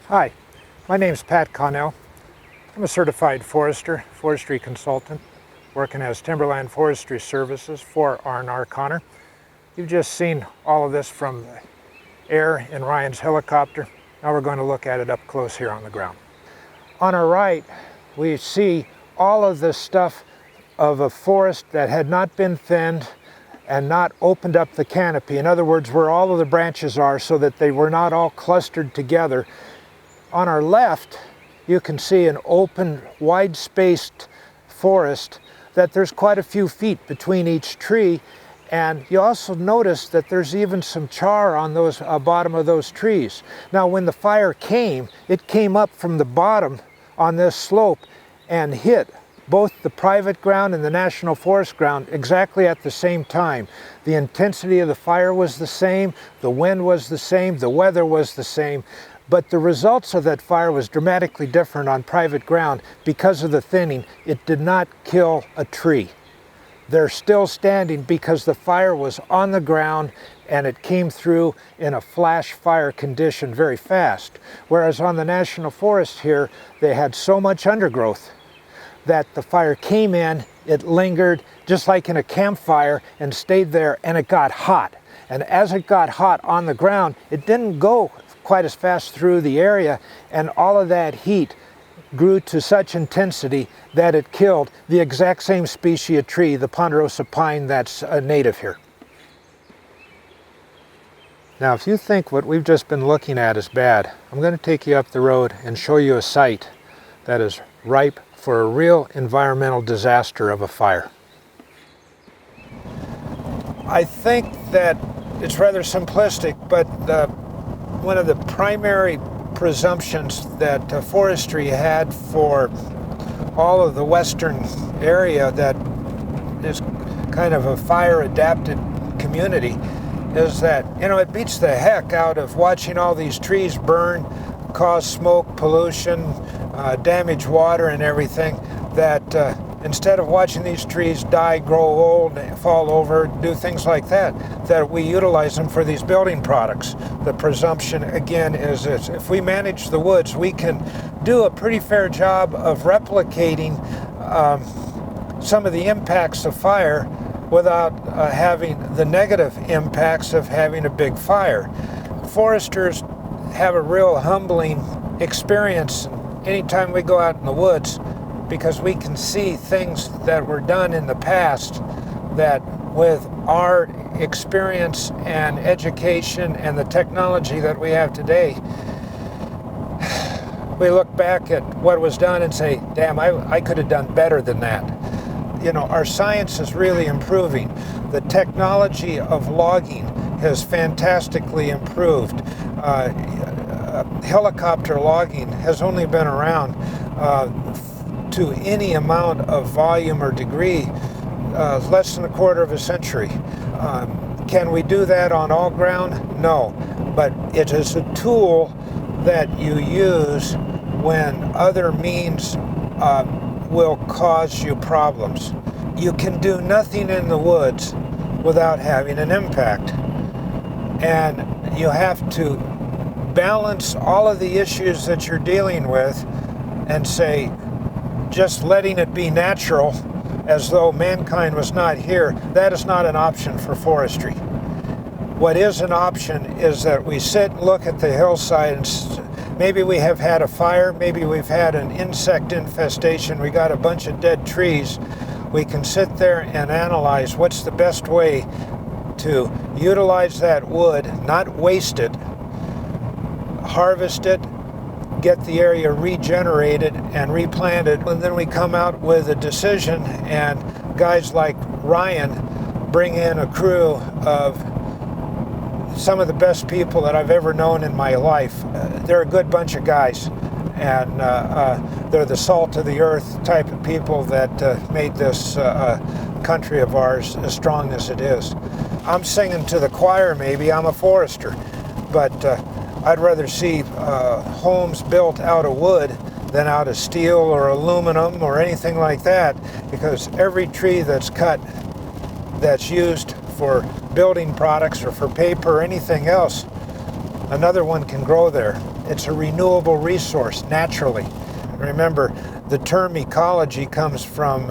Hi, my name is Pat Connell. I'm a certified forestry consultant, working as Timberland Forestry Services for R&R Connor. You've just seen all of this from the air in Ryan's helicopter. Now we're going to look at it up close here on the ground. On our right, we see all of the stuff of a forest that had not been thinned and not opened up the canopy. In other words, where all of the branches are so that they were not all clustered together. On our left, you can see an open, wide-spaced forest that there's quite a few feet between each tree, and you also notice that there's even some char on those bottom of those trees. Now, when the fire came, it came up from the bottom on this slope and hit both the private ground and the National Forest ground exactly at the same time. The intensity of the fire was the same, the wind was the same, the weather was the same. But the results of that fire was dramatically different on private ground because of the thinning. It did not kill a tree. They're still standing because the fire was on the ground and it came through in a flash fire condition very fast. Whereas on the National Forest here, they had so much undergrowth that the fire came in, it lingered just like in a campfire and stayed there, and it got hot. And as it got hot on the ground, it didn't go quite as fast through the area, and all of that heat grew to such intensity that it killed the exact same species of tree, the ponderosa pine that's native here. Now, if you think what we've just been looking at is bad, I'm going to take you up the road and show you a site that is ripe for a real environmental disaster of a fire. I think that it's rather simplistic, but one of the primary presumptions that forestry had for all of the western area that is kind of a fire-adapted community is that, it beats the heck out of watching all these trees burn, cause smoke, pollution, damage water and everything, that instead of watching these trees die, grow old, fall over, do things like that, that we utilize them for these building products. The presumption, again, is this: if we manage the woods, we can do a pretty fair job of replicating some of the impacts of fire without having the negative impacts of having a big fire. Foresters have a real humbling experience anytime we go out in the woods, because we can see things that were done in the past that, with our experience and education and the technology that we have today, we look back at what was done and say, damn, I could have done better than that. Our science is really improving. The technology of logging has fantastically improved. Helicopter logging has only been around to any amount of volume or degree less than a quarter of a century. Can we do that on all ground? No, but it is a tool that you use when other means will cause you problems. You can do nothing in the woods without having an impact, and you have to balance all of the issues that you're dealing with and say, just letting it be natural as though mankind was not here, that is not an option for forestry. What is an option is that we sit and look at the hillside, and maybe we have had a fire, maybe we've had an insect infestation, we got a bunch of dead trees. We can sit there and analyze what's the best way to utilize that wood, not waste it, harvest it, get the area regenerated and replanted, and then we come out with a decision, and guys like Ryan bring in a crew of some of the best people that I've ever known in my life. They're a good bunch of guys, and they're the salt of the earth type of people that made this country of ours as strong as it is. I'm singing to the choir, maybe. I'm a forester, but I'd rather see homes built out of wood than out of steel or aluminum or anything like that, because every tree that's cut that's used for building products or for paper or anything else, another one can grow there. it's a renewable resource naturally. Remember, the term ecology comes from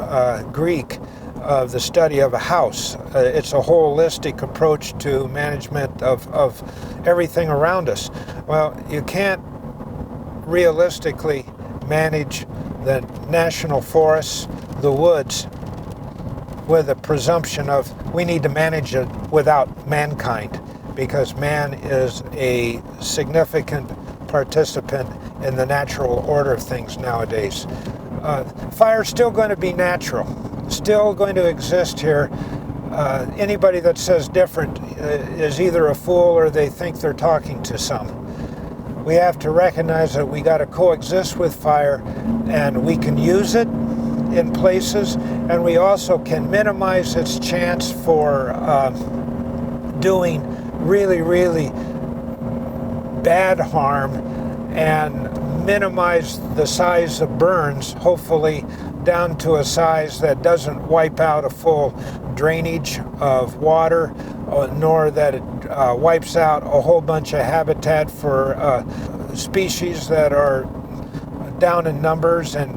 Greek, of the study of a house. It's a holistic approach to management of everything around us. Well, you can't realistically manage the national forests, the woods, with a presumption of we need to manage it without mankind, because man is a significant participant in the natural order of things nowadays. Fire's still going to be natural, still going to exist here. Anybody that says different is either a fool or they think they're talking to some. We have to recognize that we got to coexist with fire, and we can use it in places, and we also can minimize its chance for doing really, really bad harm, and minimize the size of burns, hopefully down to a size that doesn't wipe out a full drainage of water, nor that it wipes out a whole bunch of habitat for species that are down in numbers, and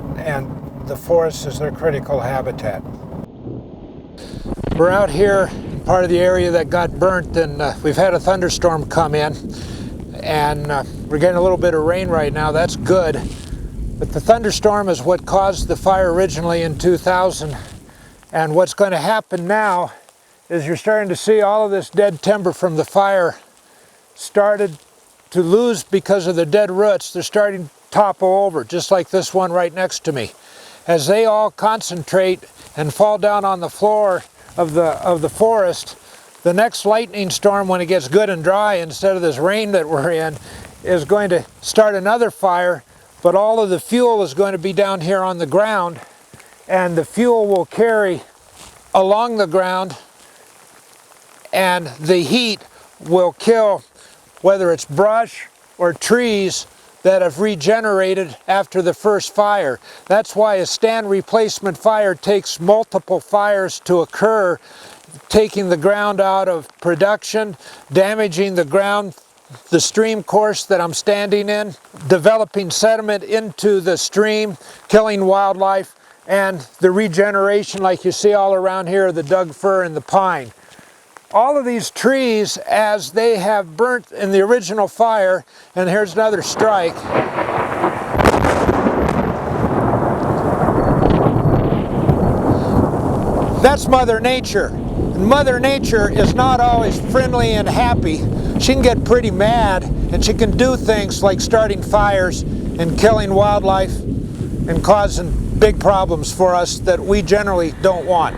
the forest is their critical habitat. We're out here in part of the area that got burnt, and we've had a thunderstorm come in, and we're getting a little bit of rain right now. That's good, but the thunderstorm is what caused the fire originally in 2000, and what's going to happen now is you're starting to see all of this dead timber from the fire started to lose because of the dead roots. They're starting to topple over, just like this one right next to me. As they all concentrate and fall down on the floor of the forest, the next lightning storm, when it gets good and dry instead of this rain that we're in, is going to start another fire, but all of the fuel is going to be down here on the ground, and the fuel will carry along the ground, and the heat will kill whether it's brush or trees that have regenerated after the first fire. That's why a stand replacement fire takes multiple fires to occur, taking the ground out of production, damaging the ground, the stream course that I'm standing in, developing sediment into the stream, killing wildlife, and the regeneration like you see all around here, the Doug fir and the pine. All of these trees, as they have burnt in the original fire, and here's another strike. That's Mother Nature. And Mother Nature is not always friendly and happy. She can get pretty mad, and she can do things like starting fires and killing wildlife and causing big problems for us that we generally don't want.